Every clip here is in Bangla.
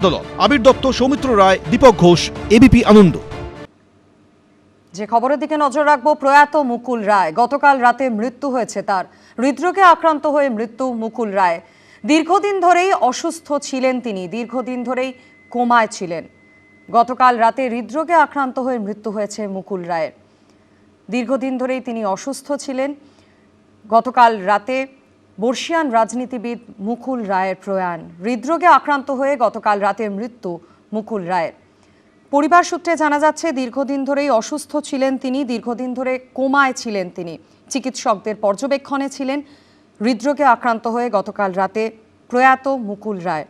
আদালত। আবির দত্ত, সৌমিত্র রায়, দীপক ঘোষ, এবিপি আনন্দ। যে খবরের দিকে নজর রাখবো, প্রয়াত মুকুল রায় গতকাল রাতে মৃত্যু হয়েছে তার। হৃদরোগে আক্রান্ত হয়ে মৃত্যু মুকুল রায়। দীর্ঘদিন ধরেই অসুস্থ ছিলেন তিনি, দীর্ঘদিন ধরেই কোমায় ছিলেন। গতকাল রাতে হৃদরোগে আক্রান্ত হয়ে মৃত্যু হয়েছে মুকুল রায়ের। দীর্ঘদিন ধরেই তিনি অসুস্থ ছিলেন। গতকাল রাতে বর্ষিয়ান রাজনীতিবিদ মুকুল রায়ের প্রয়াণ। হৃদরোগে আক্রান্ত হয়ে গতকাল রাতে মৃত্যু মুকুল রায়ের। পরিবার সূত্রে জানা যাচ্ছে দীর্ঘদিন ধরেই অসুস্থ ছিলেন তিনি, দীর্ঘদিন ধরে কোমায় ছিলেন তিনি, চিকিৎসকদের পর্যবেক্ষণে ছিলেন। হৃদরোগে আক্রান্ত হয়ে গতকাল রাতে প্রয়াত মুকুল রায়।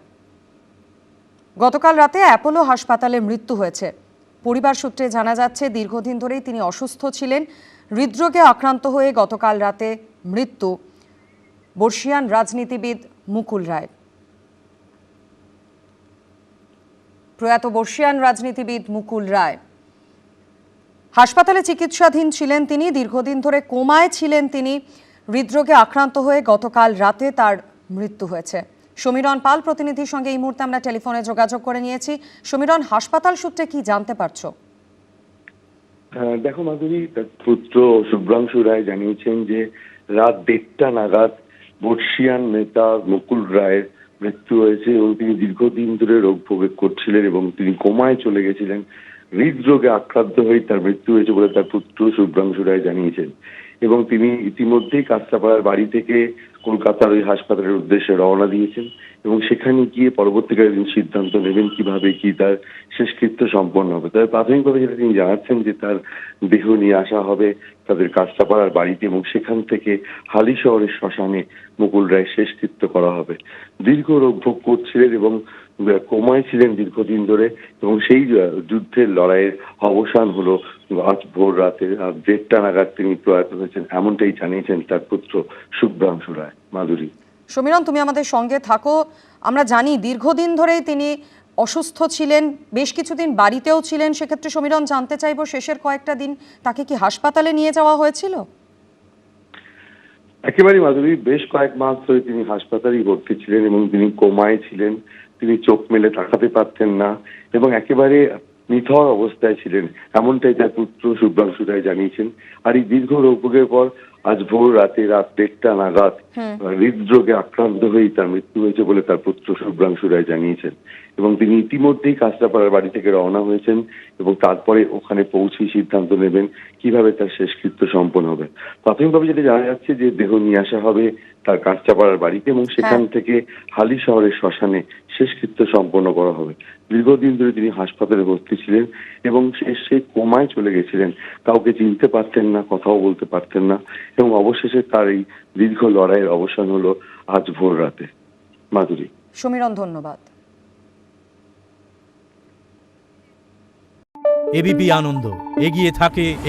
গতকাল রাতে অ্যাপোলো হাসপাতালে মৃত্যু হয়েছে। পরিবার সূত্রে জানা যাচ্ছে দীর্ঘদিন ধরেই তিনি অসুস্থ ছিলেন। হৃদরোগে আক্রান্ত হয়ে গতকাল রাতে মৃত্যু বর্ষিয়ান রাজনীতিবিদ মুকুল রায়। প্রয়াত বর্ষিয়ান রাজনীতিবিদ মুকুল রায় হাসপাতালে চিকিৎসাধীন ছিলেন তিনি, দীর্ঘদিন ধরে কোমায় ছিলেন তিনি। হৃদরোগে আক্রান্ত হয়ে গতকাল রাতে তার মৃত্যু হয়েছে। সমীরণ পাল প্রতিনিধির সঙ্গে এই মুহূর্তে আমরা টেলিফোনে যোগাযোগ করে নিয়েছি। সমীরণ, হাসপাতাল সূত্রে কি জানতে পারছো? দেখো মাধুরী, তার পুত্র শুভ্রাংশু রায় জানিয়েছেন যে রাত 1:30 নাগাদ বর্ষিয়ান নেতা মুকুল রায়ের মৃত্যু হয়েছে এবং তিনি দীর্ঘদিন ধরে রোগ ভোগ করছিলেন এবং তিনি কোমায় চলে গেছিলেন। হৃদরোগে আক্রান্ত হয়ে তার মৃত্যু হয়েছে বলে তার পুত্র শুভ্রাংশু রায় জানিয়েছেন এবং তিনি ইতিমধ্যেই কাঁচরাপাড়ার বাড়ি থেকে কলকাতার ওই হাসপাতালের উদ্দেশ্যে রওনা দিয়েছেন এবং সেখানে গিয়ে পরবর্তীকালে তিনি সিদ্ধান্ত নেবেন কিভাবে কি তার শেষকৃত্য সম্পন্ন হবে। তবে প্রাথমিকভাবে যেটা তিনি জানাচ্ছেন যে তার দেহ নিয়ে আসা হবে তাদের কাঁচরাপাড়ার বাড়িতে এবং সেখান থেকে হালি শহরের শ্মশানে মুকুল রায়ের শেষকৃত্য করা হবে। দীর্ঘ রোগ ভোগ করছিলেন এবং কোমায় ছিলেন দীর্ঘদিন ধরে এবং সেই যুদ্ধের লড়াইয়ের অবসান হলো আজ ভোর রাতে 1:30 নাগাদ তিনি প্রয়াত হয়েছেন, এমনটাই জানিয়েছেন তার পুত্র শুভ্রাংশু রায়। মাধুরী। সমীরণ, তুমি আমাদের সঙ্গে থাকো। আমরা জানি দীর্ঘদিন ধরেই তিনি অসুস্থ ছিলেন, বেশ কিছুদিন বাড়িতেও ছিলেন। সেক্ষেত্রে সমীরণ, জানতে চাইবো শেষের কয়েকটা দিন তাকে কি হাসপাতালে নিয়ে যাওয়া হয়েছিল? একেবারে মাধুরী, বেশ কয়েক মাস ধরে তিনি হাসপাতালেই ভর্তি ছিলেন এবং তিনি কোমায় ছিলেন। তিনি চোখ মেলে তাকাতে পারতেন না এবং একেবারে নিথর অবস্থায় ছিলেন, এমনটাই তার পুত্র শুভ্রাংশু রায় জানিয়েছেন। আর এই দীর্ঘ রোগভোগের পর আজ ভোর রাতে রাত 1:30 নাগাদ হৃদরোগে আক্রান্ত হয়েই তার মৃত্যু হয়েছে বলে তার পুত্র শুভ্রাংশু রায় জানিয়েছেন এবং তিনি ইতিমধ্যেই কাঁচরাপাড়ার বাড়ি থেকে রওনা হয়েছেন এবং তারপরে ওখানে পৌঁছেই সিদ্ধান্ত নেবেন কিভাবে তার শেষকৃত্য সম্পন্ন হবে। প্রাথমিকভাবে যেটা জানা যাচ্ছে যে দেহ নিয়ে আসা হবে তার কাঁচরাপাড়ার বাড়িতে এবং সেখান থেকে হালি শহরের শ্মশানে শেষকৃত্য সম্পন্ন করা হবে। দীর্ঘদিন ধরে তিনি হাসপাতালে ভর্তি ছিলেন এবং সেই কোমায় চলে গেছিলেন, কাউকে চিনতে পারতেন না, কথাও বলতে পারতেন না এবং অবশেষে তার এই দীর্ঘ লড়াইয়ের অবসান হলো আজ ভোর রাতে। মাধুরী। সমীরণ, ধন্যবাদ। এবিপি আনন্দ এগিয়ে থাকে।